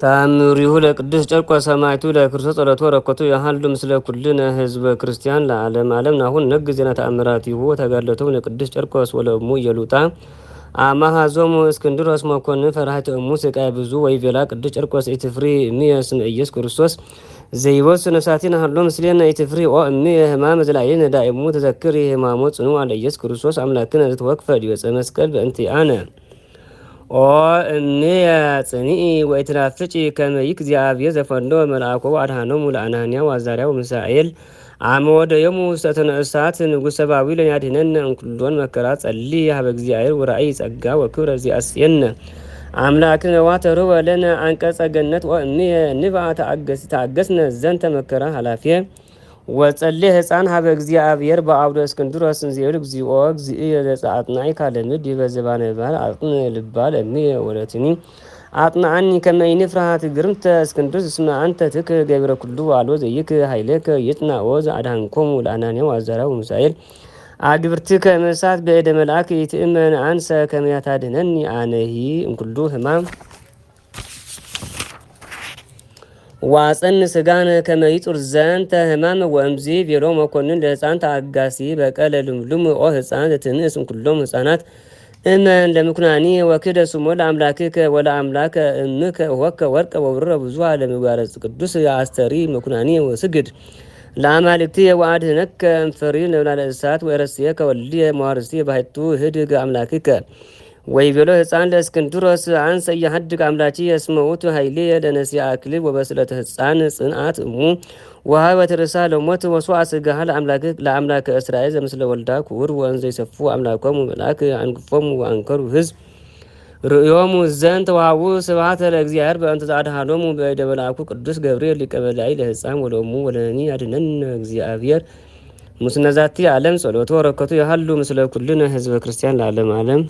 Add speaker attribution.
Speaker 1: ተአምሪሁ ለቅዱስ ጨርቆስ ሰማዕቱ ለክርስቶስ ጸሎቱ ወረከቱ ያሃሉ ምስለ ኩልነ ህዝበ ክርስቲያን ለዓለም ዓለም ናሁን ነግ ዜና ተአምራቲሁ ተጋድሎቱ ለቅዱስ ጨርቆስ ወለሙ ኢየሉጣ አማሃዞሙ እስክንድሮስ መኮንን ፈርሃት እሙ ስቃይ ብዙ ወይቤላ ቅዱስ ጨርቆስ ኢትፍሪ እምየስም ኢየሱስ ክርስቶስ ዘይወስ ነሳቲን ሃሎ ምስሌነ ኢትፍሪ ኦ እም ህማም ዘላይነ ዳይሙ ተዘክር ህማሙ ጽኑ አለ ኢየሱስ ክርስቶስ አምላክነ ተወክፈ ዲወፀ መስቀል በእንቲአነ ኦ እምየ ጽኒኢ ወይትናፍጪ ከመ ይእግዚአብሔር ዘፈኖ መልአኮ አድኃኖሙ ለአናንያ ወአዛርያ ወሚሳኤል አመ ወደዮሙ ውስተ እሳት ንጉሠ ባቢሎን ያድኅነነ እምኩሎን መከራት ጸልይ ሀበ እግዚአብሔር ወራእይ ጸጋ ወክብረ ዘአስየነ አምላክነ ዋተርኅወ ለነ አንቀጸ ገነት ወእምየ ንብአ ተአገስነ ዘንተ መከራ ኃላፊየ ወጸልይ ህፃን ሀበ እግዚአብሔር በአብዶ እስክንድሮስ እንዘይብል እግዚኦ እግዚእየ ዘጸአጥናኢ ካለምድ ይበዘባነ ባል አጥነ ልባል እምየ ወለትኒ አጥናአኒ ከመ ኢንፍርሃት ግርምተ እስክንድሮስ እስመ አንተ ትክ ገቢረ ኩሉ አልቦ ዘይክ ኃይለከ ይጽናኦ ዘአድኃንኮሙ ለአናንያ ወአዛርያ ወሚሳኤል አግብርትከ እሳት በእደ መልአክ ይትእመን አንሰ ከመ ያታድኅነኒ አነሂ እምኩሉ ሕማም ዋፀን ስጋነ ከመ ይጹር ዘንተ ሕማም ወእምዝ ቤሎ መኮንን ለህፃን ተአጋሲ በቀለ ልምሉም ኦ ህፃን ዘትንእስ እምኩሎም ህፃናት እመን ለምኩናኒ ወክደ ስሞ ለአምላክከ ወለአምላከ እምከ ወከ ወርቀ ወብረ ብዙኃ ለምግባረ ቅዱስ አስተሪ መኩናኒ ወስግድ ለአማልክትየ ወአድኅነከ እምፈሪ ለብላለ እሳት ወረስየከ ወልድየ መዋርስየ ባሕቱ ህድግ አምላክከ ወይቤሎ ህፃን ለእስክንድሮስ አንሰ እያሃድግ አምላችየ እስመ ውእቱ ኃይልየ ለነሲአ አክሊል ወበስለተ ህፃን ጽንዓት እሙ ወሀበ ትርሳ ለሞት ወስዋዕ ስጋሃ ለአምላከ እስራኤል ዘምስለ ወልዳ ክቡር ወእንዘ ይሰፉ አምላኮሙ መልአክ አንግፎሙ ወአንከሩ ህዝብ ርእዮሙ ዘንተ ወሀቡ ስብሐተ ለእግዚአብሔር በእንተ ዘአድኃኖሙ በእደ መልአኩ ቅዱስ ገብርኤል ሊቀ መላእክት ለህፃን ወለእሙ ወለነኒ ያድኅነነ እግዚአብሔር ሙስነ ዛቲ ዓለም ጸሎቱ ወረከቱ ያሃሉ ምስለ ኩልነ ህዝበ ክርስቲያን ለዓለም ዓለም